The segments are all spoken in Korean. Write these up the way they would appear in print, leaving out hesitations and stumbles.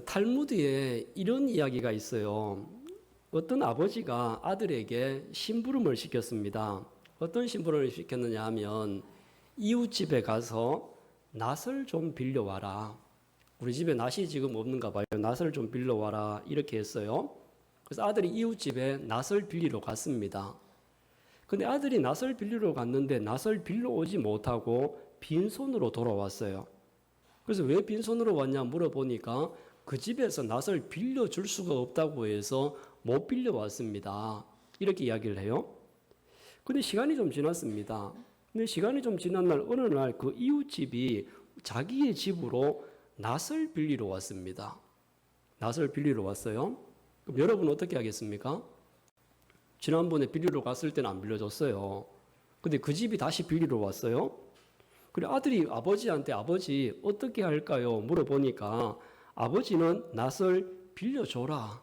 탈무드에 이런 이야기가 있어요. 어떤 아버지가 아들에게 심부름을 시켰습니다. 어떤 심부름을 시켰느냐 하면 이웃집에 가서 낫을 좀 빌려와라. 우리 집에 낫이 지금 없는가 봐요. 낫을 좀 빌려와라. 이렇게 했어요. 그래서 아들이 이웃집에 낫을 빌리러 갔습니다. 근데 아들이 낫을 빌리러 갔는데 낫을 빌려오지 못하고 빈손으로 돌아왔어요. 그래서 왜 빈손으로 왔냐 물어보니까 그 집에서 낫을 빌려줄 수가 없다고 해서 못 빌려왔습니다. 이렇게 이야기를 해요. 근데 시간이 좀 지났습니다. 근데 시간이 좀 지난 날 어느 날 그 이웃집이 자기의 집으로 낫을 빌리러 왔습니다. 낫을 빌리러 왔어요. 그럼 여러분 어떻게 하겠습니까? 지난번에 빌리러 갔을 때는 안 빌려줬어요. 근데 그 집이 다시 빌리러 왔어요. 그래 아들이 아버지한테 아버지 어떻게 할까요? 물어보니까 아버지는 낫을 빌려줘라.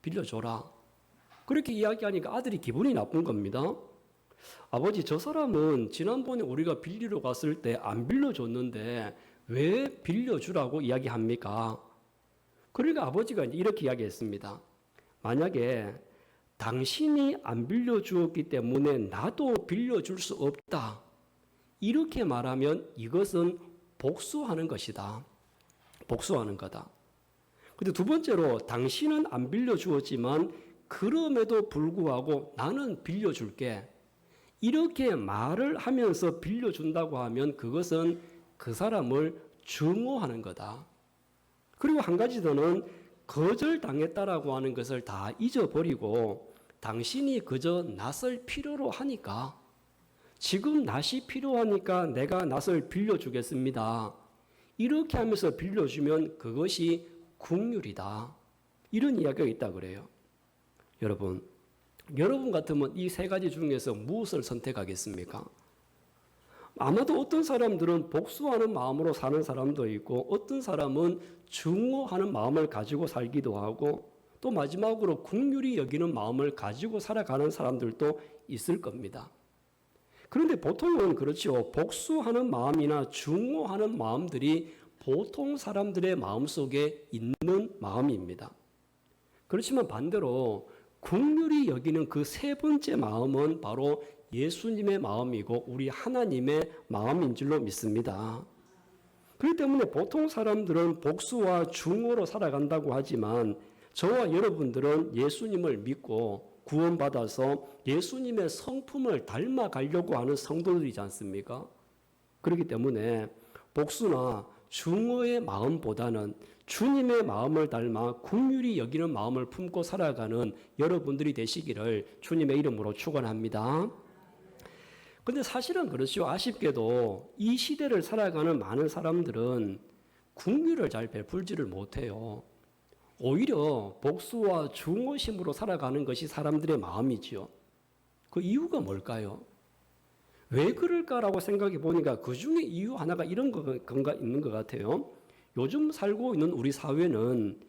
빌려줘라. 그렇게 이야기하니까 아들이 기분이 나쁜 겁니다. 아버지 저 사람은 지난번에 우리가 빌리러 갔을 때 안 빌려줬는데 왜 빌려주라고 이야기합니까? 그러니까 아버지가 이렇게 이야기했습니다. 만약에 당신이 안 빌려주었기 때문에 나도 빌려줄 수 없다. 이렇게 말하면 이것은 복수하는 것이다. 복수하는 거다. 근데 두 번째로 당신은 안 빌려주었지만 그럼에도 불구하고 나는 빌려줄게. 이렇게 말을 하면서 빌려준다고 하면 그것은 그 사람을 증오하는 거다. 그리고 한 가지 더는 거절당했다라고 하는 것을 다 잊어버리고 당신이 그저 낫을 필요로 하니까 지금 낫이 필요하니까 내가 낫을 빌려주겠습니다. 이렇게 하면서 빌려주면 그것이 긍휼이다. 이런 이야기가 있다 그래요. 여러분 같으면 이 세 가지 중에서 무엇을 선택하겠습니까? 아마도 어떤 사람들은 복수하는 마음으로 사는 사람도 있고 어떤 사람은 증오하는 마음을 가지고 살기도 하고 또 마지막으로 긍휼히 여기는 마음을 가지고 살아가는 사람들도 있을 겁니다. 그런데 보통은 그렇죠. 복수하는 마음이나 증오하는 마음들이 보통 사람들의 마음속에 있는 마음입니다. 그렇지만 반대로 긍휼히 여기는 그 세 번째 마음은 바로 예수님의 마음이고 우리 하나님의 마음인 줄로 믿습니다. 그렇기 때문에 보통 사람들은 복수와 증오로 살아간다고 하지만 저와 여러분들은 예수님을 믿고 구원받아서 예수님의 성품을 닮아가려고 하는 성도들이지 않습니까? 그렇기 때문에 복수나 증오의 마음보다는 주님의 마음을 닮아 긍휼히 여기는 마음을 품고 살아가는 여러분들이 되시기를 주님의 이름으로 축원합니다. 근데 사실은 그렇죠. 아쉽게도 이 시대를 살아가는 많은 사람들은 긍휼을 잘 베풀지를 못해요. 오히려 복수와 증오심으로 살아가는 것이 사람들의 마음이지요. 그 이유가 뭘까요? 왜 그럴까라고 생각해 보니까 그 중에 이유 하나가 이런 건가 있는 것 같아요. 요즘 살고 있는 우리 사회는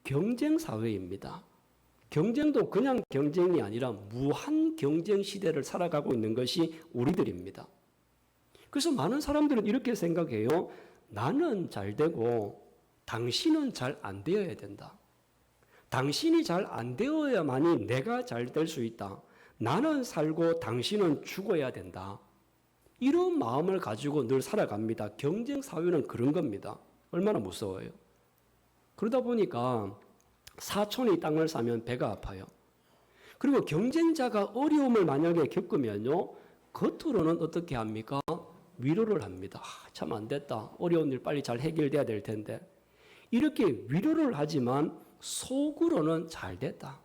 경쟁 사회입니다. 경쟁도 그냥 경쟁이 아니라 무한 경쟁 시대를 살아가고 있는 것이 우리들입니다. 그래서 많은 사람들은 이렇게 생각해요. 나는 잘 되고 당신은 잘 안 되어야 된다. 당신이 잘 안 되어야만이 내가 잘 될 수 있다. 나는 살고 당신은 죽어야 된다. 이런 마음을 가지고 늘 살아갑니다. 경쟁 사회는 그런 겁니다. 얼마나 무서워요. 그러다 보니까 사촌이 땅을 사면 배가 아파요. 그리고 경쟁자가 어려움을 만약에 겪으면요, 겉으로는 어떻게 합니까? 위로를 합니다. 참 안 됐다. 어려운 일 빨리 잘 해결돼야 될 텐데. 이렇게 위로를 하지만 속으로는 잘 됐다.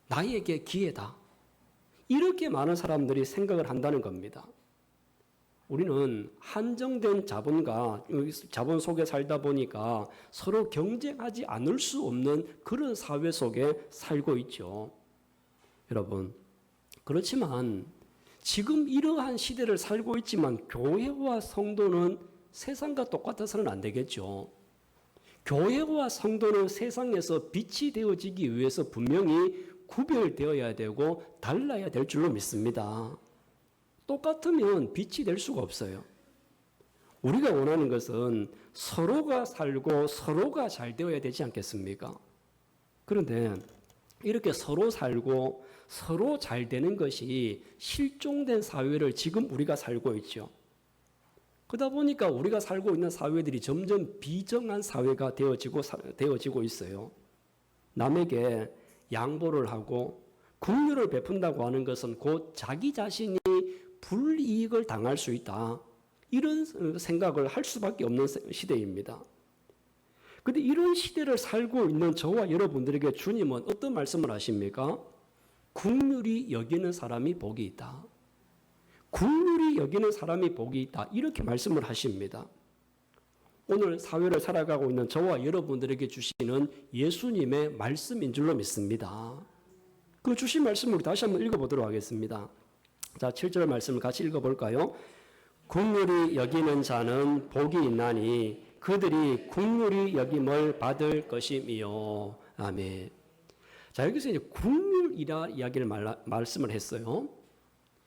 나에게 기회다. 이렇게 많은 사람들이 생각을 한다는 겁니다. 우리는 한정된 자본과 자본 속에 살다 보니까 서로 경쟁하지 않을 수 없는 그런 사회 속에 살고 있죠. 여러분, 그렇지만 지금 이러한 시대를 살고 있지만 교회와 성도는 세상과 똑같아서는 안 되겠죠. 교회와 성도는 세상에서 빛이 되어지기 위해서 분명히 구별되어야 되고 달라야 될 줄로 믿습니다. 똑같으면 빛이 될 수가 없어요. 우리가 원하는 것은 서로가 살고 서로가 잘 되어야 되지 않겠습니까? 그런데 이렇게 서로 살고 서로 잘 되는 것이 실종된 사회를 지금 우리가 살고 있죠. 그러다 보니까 우리가 살고 있는 사회들이 점점 비정한 사회가 되어지고 있어요. 남에게 양보를 하고 긍휼을 베푼다고 하는 것은 곧 자기 자신이 불이익을 당할 수 있다. 이런 생각을 할 수밖에 없는 시대입니다. 그런데 이런 시대를 살고 있는 저와 여러분들에게 주님은 어떤 말씀을 하십니까? 긍휼히 여기는 사람이 복이 있다. 긍휼히 여기는 사람이 복이 있다. 이렇게 말씀을 하십니다. 오늘 사회를 살아가고 있는 저와 여러분들에게 주시는 예수님의 말씀인 줄로 믿습니다. 그 주신 말씀을 다시 한번 읽어보도록 하겠습니다. 자, 7절 말씀을 같이 읽어볼까요? 긍휼히 여기는 자는 복이 있나니 그들이 긍휼히 여김을 받을 것임이요. 아멘. 자, 여기서 이제 긍휼이라 이야기를 말씀을 했어요.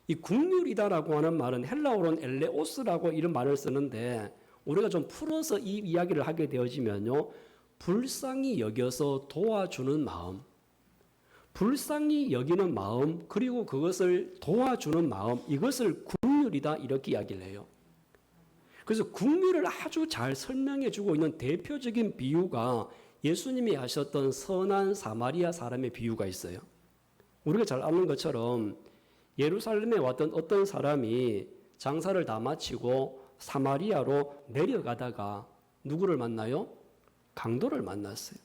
이 긍휼이다라고 하는 말은 헬라어로는 엘레오스라고 이런 말을 쓰는데 우리가 좀 풀어서 이 이야기를 하게 되어지면요, 불쌍히 여겨서 도와주는 마음, 불쌍히 여기는 마음, 그리고 그것을 도와주는 마음, 이것을 긍휼이다 이렇게 이야기를 해요. 그래서 긍휼을 아주 잘 설명해 주고 있는 대표적인 비유가 예수님이 하셨던 선한 사마리아 사람의 비유가 있어요. 우리가 잘 아는 것처럼 예루살렘에 왔던 어떤 사람이 장사를 다 마치고 사마리아로 내려가다가 누구를 만나요? 강도를 만났어요.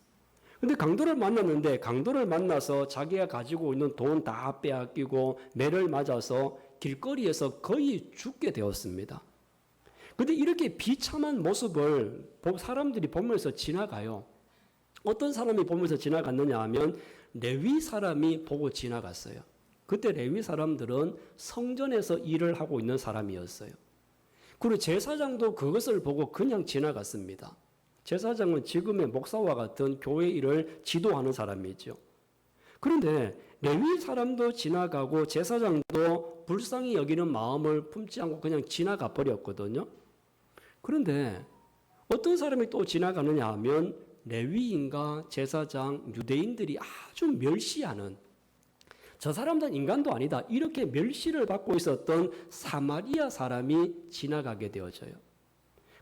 근데 강도를 만났는데 강도를 만나서 자기가 가지고 있는 돈 다 빼앗기고 매를 맞아서 길거리에서 거의 죽게 되었습니다. 근데 이렇게 비참한 모습을 사람들이 보면서 지나가요. 어떤 사람이 보면서 지나갔느냐 하면 레위 사람이 보고 지나갔어요. 그때 레위 사람들은 성전에서 일을 하고 있는 사람이었어요. 그리고 제사장도 그것을 보고 그냥 지나갔습니다. 제사장은 지금의 목사와 같은 교회 일을 지도하는 사람이죠. 그런데 레위 사람도 지나가고 제사장도 불쌍히 여기는 마음을 품지 않고 그냥 지나가 버렸거든요. 그런데 어떤 사람이 또 지나가느냐 하면 레위인과 제사장, 유대인들이 아주 멸시하는, 저 사람들은 인간도 아니다, 이렇게 멸시를 받고 있었던 사마리아 사람이 지나가게 되어져요.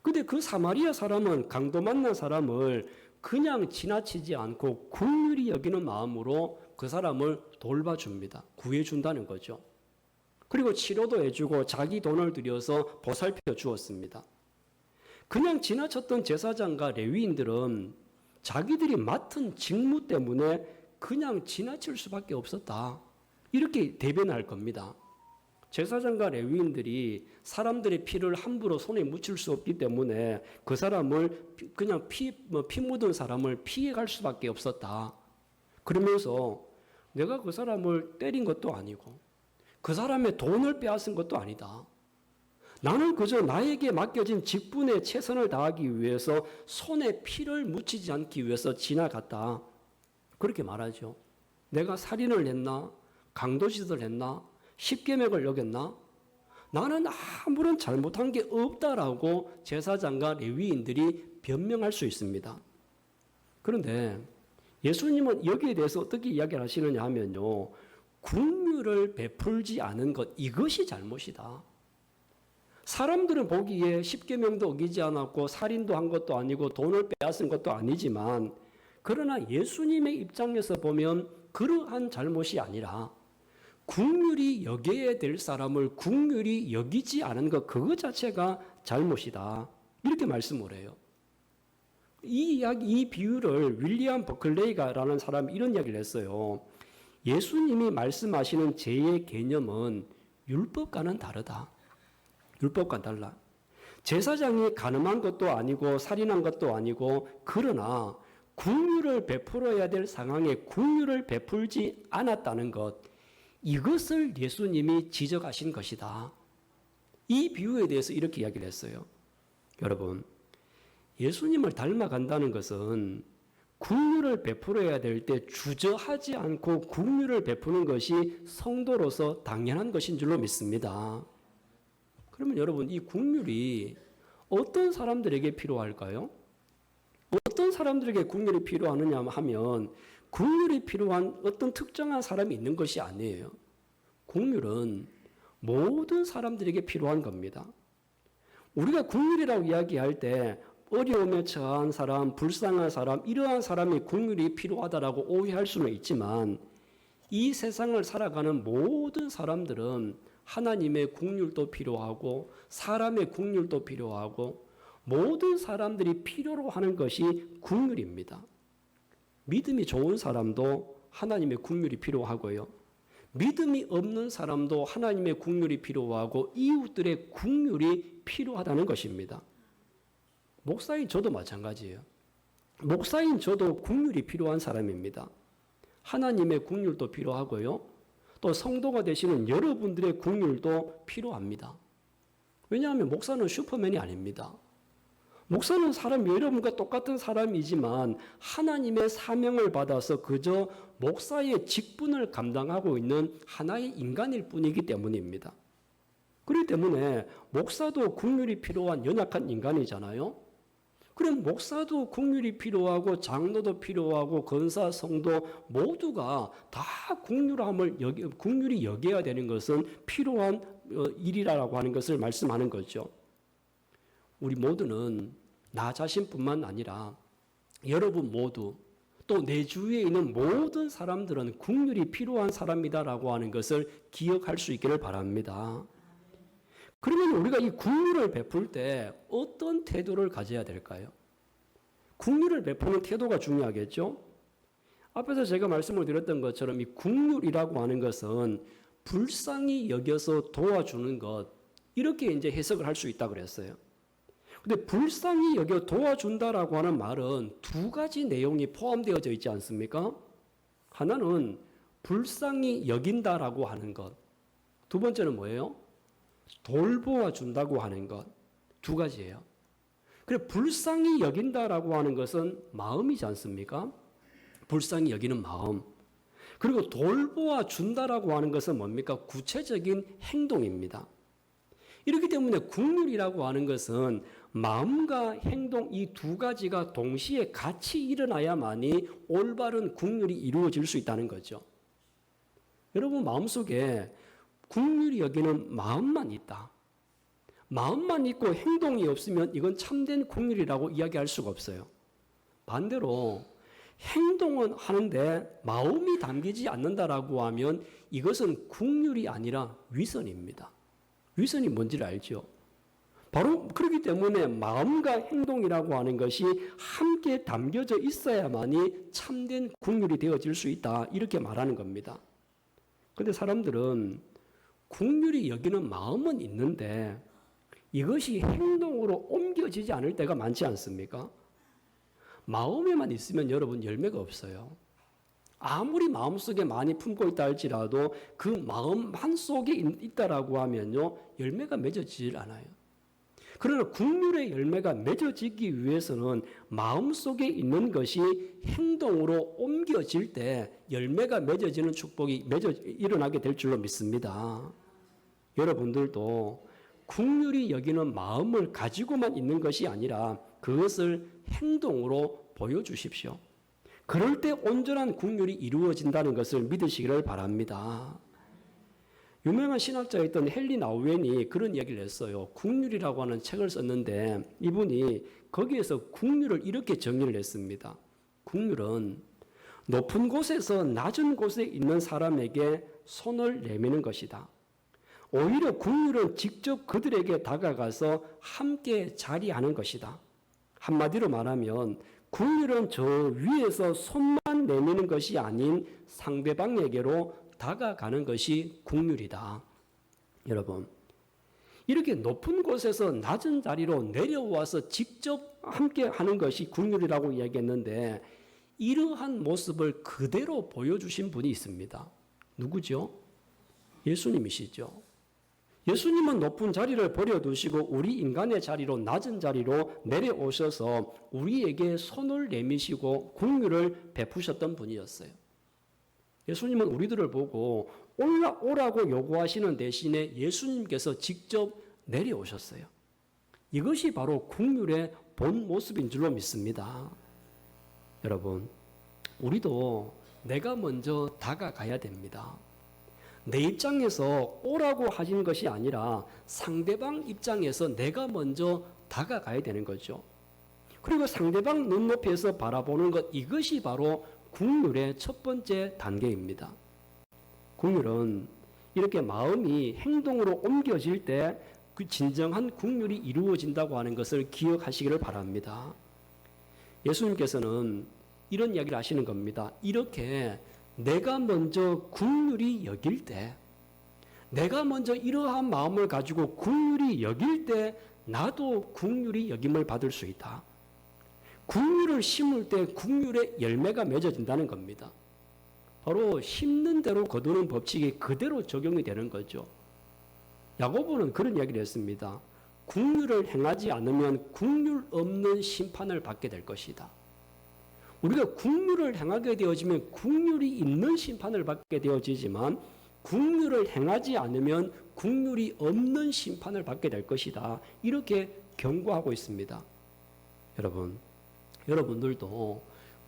근데 그 사마리아 사람은 강도 만난 사람을 그냥 지나치지 않고 긍휼히 여기는 마음으로 그 사람을 돌봐줍니다. 구해준다는 거죠. 그리고 치료도 해주고 자기 돈을 들여서 보살펴 주었습니다. 그냥 지나쳤던 제사장과 레위인들은 자기들이 맡은 직무 때문에 그냥 지나칠 수밖에 없었다. 이렇게 대변할 겁니다. 제사장과 레위인들이 사람들의 피를 함부로 손에 묻힐 수 없기 때문에 그 사람을 그냥 피 묻은 사람을 피해갈 수밖에 없었다. 그러면서 내가 그 사람을 때린 것도 아니고 그 사람의 돈을 빼앗은 것도 아니다. 나는 그저 나에게 맡겨진 직분에 최선을 다하기 위해서 손에 피를 묻히지 않기 위해서 지나갔다. 그렇게 말하죠. 내가 살인을 했나? 강도짓을 했나? 십계명을 어겼나? 나는 아무런 잘못한 게 없다라고 제사장과 레위인들이 변명할 수 있습니다. 그런데 예수님은 여기에 대해서 어떻게 이야기를 하시느냐 하면요, 긍휼을 베풀지 않은 것, 이것이 잘못이다. 사람들은 보기에 십계명도 어기지 않았고 살인도 한 것도 아니고 돈을 빼앗은 것도 아니지만, 그러나 예수님의 입장에서 보면 그러한 잘못이 아니라 긍휼히 여겨야 될 사람을 긍휼히 여기지 않은 것, 그것 자체가 잘못이다. 이렇게 말씀을 해요. 이 비유를 윌리엄 버클레이가라는 사람이 이런 이야기를 했어요. 예수님이 말씀하시는 죄의 개념은 율법과는 다르다. 율법과 달라. 제사장이 간음한 것도 아니고 살인한 것도 아니고, 그러나 긍휼을 베풀어야 될 상황에 긍휼을 베풀지 않았다는 것, 이것을 예수님이 지적하신 것이다. 이 비유에 대해서 이렇게 이야기를 했어요. 여러분, 예수님을 닮아간다는 것은 긍휼을 베풀어야 될 때 주저하지 않고 긍휼을 베푸는 것이 성도로서 당연한 것인 줄로 믿습니다. 그러면 여러분, 이 긍휼이 어떤 사람들에게 필요할까요? 어떤 사람들에게 국률이 필요하느냐 하면 국률이 필요한 어떤 특정한 사람이 있는 것이 아니에요. 국률은 모든 사람들에게 필요한 겁니다. 우리가 국률이라고 이야기할 때 어려움에 처한 사람, 불쌍한 사람, 이러한 사람이 국률이 필요하다라고 오해할 수는 있지만 이 세상을 살아가는 모든 사람들은 하나님의 국률도 필요하고 사람의 국률도 필요하고 모든 사람들이 필요로 하는 것이 국률입니다. 믿음이 좋은 사람도 하나님의 국률이 필요하고요. 믿음이 없는 사람도 하나님의 국률이 필요하고 이웃들의 국률이 필요하다는 것입니다. 목사인 저도 마찬가지예요. 목사인 저도 국률이 필요한 사람입니다. 하나님의 국률도 필요하고요. 또 성도가 되시는 여러분들의 국률도 필요합니다. 왜냐하면 목사는 슈퍼맨이 아닙니다. 목사는 여러분과 똑같은 사람이지만 하나님의 사명을 받아서 그저 목사의 직분을 감당하고 있는 하나의 인간일 뿐이기 때문입니다. 그렇기 때문에 목사도 국률이 필요한 연약한 인간이잖아요. 그럼 목사도 국률이 필요하고 장로도 필요하고 권사, 성도 모두가 다 국률이 여겨야 되는 것은 필요한 일이라고 하는 것을 말씀하는 거죠. 우리 모두는 나 자신뿐만 아니라 여러분 모두 또 내 주위에 있는 모든 사람들은 국률이 필요한 사람이다라고 하는 것을 기억할 수 있기를 바랍니다. 그러면 우리가 이 국률을 베풀 때 어떤 태도를 가져야 될까요? 국률을 베푸는 태도가 중요하겠죠? 앞에서 제가 말씀을 드렸던 것처럼 이 국률이라고 하는 것은 불쌍히 여겨서 도와주는 것, 이렇게 이제 해석을 할 수 있다고 그랬어요. 근데 불쌍히 여겨 도와준다라고 하는 말은 두 가지 내용이 포함되어져 있지 않습니까? 하나는 불쌍히 여긴다라고 하는 것. 두 번째는 뭐예요? 돌보아 준다고 하는 것. 두 가지예요. 그래, 불쌍히 여긴다라고 하는 것은 마음이지 않습니까? 불쌍히 여기는 마음. 그리고 돌보아 준다라고 하는 것은 뭡니까? 구체적인 행동입니다. 이렇기 때문에 국률이라고 하는 것은 마음과 행동 이 두 가지가 동시에 같이 일어나야만이 올바른 국률이 이루어질 수 있다는 거죠. 여러분 마음속에 국률이 여기는 마음만 있다. 마음만 있고 행동이 없으면 이건 참된 국률이라고 이야기할 수가 없어요. 반대로 행동은 하는데 마음이 담기지 않는다라고 하면 이것은 국률이 아니라 위선입니다. 위선이 뭔지를 알죠. 바로 그렇기 때문에 마음과 행동이라고 하는 것이 함께 담겨져 있어야만이 참된 국률이 되어질 수 있다. 이렇게 말하는 겁니다. 그런데 사람들은 국률이 여기는 마음은 있는데 이것이 행동으로 옮겨지지 않을 때가 많지 않습니까? 마음에만 있으면 여러분 열매가 없어요. 아무리 마음속에 많이 품고 있다 할지라도 그 마음 한속에 있다라고 하면요 열매가 맺어지질 않아요. 그러나 국률의 열매가 맺어지기 위해서는 마음속에 있는 것이 행동으로 옮겨질 때 열매가 맺어지는 축복이 일어나게 될 줄로 믿습니다. 여러분들도 국률이 여기는 마음을 가지고만 있는 것이 아니라 그것을 행동으로 보여주십시오. 그럴 때 온전한 국률이 이루어진다는 것을 믿으시기를 바랍니다. 유명한 신학자였던 헨리 나우엔이 그런 이야기를 했어요. 국률이라고 하는 책을 썼는데 이분이 거기에서 국률을 이렇게 정의를 했습니다. 국률은 높은 곳에서 낮은 곳에 있는 사람에게 손을 내미는 것이다. 오히려 국률은 직접 그들에게 다가가서 함께 자리하는 것이다. 한마디로 말하면 국률은 저 위에서 손만 내미는 것이 아닌 상대방에게로 다가가는 것이 국률이다. 여러분, 이렇게 높은 곳에서 낮은 자리로 내려와서 직접 함께 하는 것이 국률이라고 이야기했는데 이러한 모습을 그대로 보여주신 분이 있습니다. 누구죠? 예수님이시죠. 예수님은 높은 자리를 버려두시고 우리 인간의 자리로 낮은 자리로 내려오셔서 우리에게 손을 내미시고 국률을 베푸셨던 분이었어요. 예수님은 우리들을 보고 올라오라고 요구하시는 대신에 예수님께서 직접 내려오셨어요. 이것이 바로 긍휼의 본 모습인 줄로 믿습니다. 여러분, 우리도 내가 먼저 다가가야 됩니다. 내 입장에서 오라고 하시는 것이 아니라 상대방 입장에서 내가 먼저 다가가야 되는 거죠. 그리고 상대방 눈높이에서 바라보는 것, 이것이 바로 긍휼의 첫 번째 단계입니다. 긍휼은 이렇게 마음이 행동으로 옮겨질 때 그 진정한 긍휼이 이루어진다고 하는 것을 기억하시기를 바랍니다. 예수님께서는 이런 이야기를 하시는 겁니다. 이렇게 내가 먼저 긍휼히 여길 때, 내가 먼저 이러한 마음을 가지고 긍휼히 여길 때 나도 긍휼히 여김을 받을 수 있다. 긍휼을 심을 때 긍휼의 열매가 맺어진다는 겁니다. 바로 심는 대로 거두는 법칙이 그대로 적용이 되는 거죠. 야고보는 그런 이야기를 했습니다. 긍휼을 행하지 않으면 긍휼 없는 심판을 받게 될 것이다. 우리가 긍휼을 행하게 되어지면 긍휼이 있는 심판을 받게 되어지지만 긍휼을 행하지 않으면 긍휼이 없는 심판을 받게 될 것이다. 이렇게 경고하고 있습니다. 여러분들도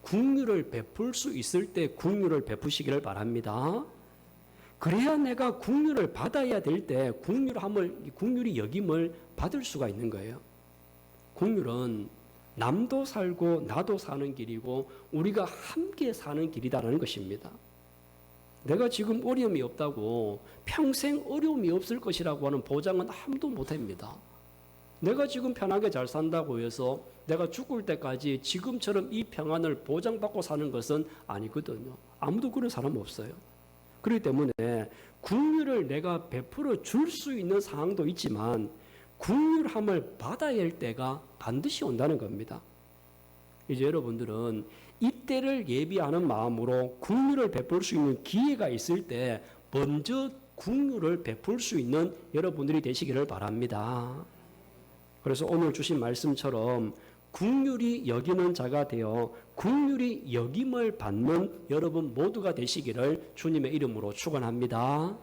긍휼을 베풀 수 있을 때 긍휼을 베푸시기를 바랍니다. 그래야 내가 긍휼을 받아야 될 때 긍휼이 여김을 받을 수가 있는 거예요. 긍휼은 남도 살고 나도 사는 길이고 우리가 함께 사는 길이다라는 것입니다. 내가 지금 어려움이 없다고 평생 어려움이 없을 것이라고 하는 보장은 아무도 못합니다. 내가 지금 편하게 잘 산다고 해서 내가 죽을 때까지 지금처럼 이 평안을 보장받고 사는 것은 아니거든요. 아무도 그런 사람 없어요. 그렇기 때문에 긍휼을 내가 베풀어 줄 수 있는 상황도 있지만 긍휼함을 받아야 할 때가 반드시 온다는 겁니다. 이제 여러분들은 이때를 예비하는 마음으로 긍휼을 베풀 수 있는 기회가 있을 때 먼저 긍휼을 베풀 수 있는 여러분들이 되시기를 바랍니다. 그래서 오늘 주신 말씀처럼 긍휼히 여기는 자가 되어 긍휼히 여김을 받는 여러분 모두가 되시기를 주님의 이름으로 축원합니다.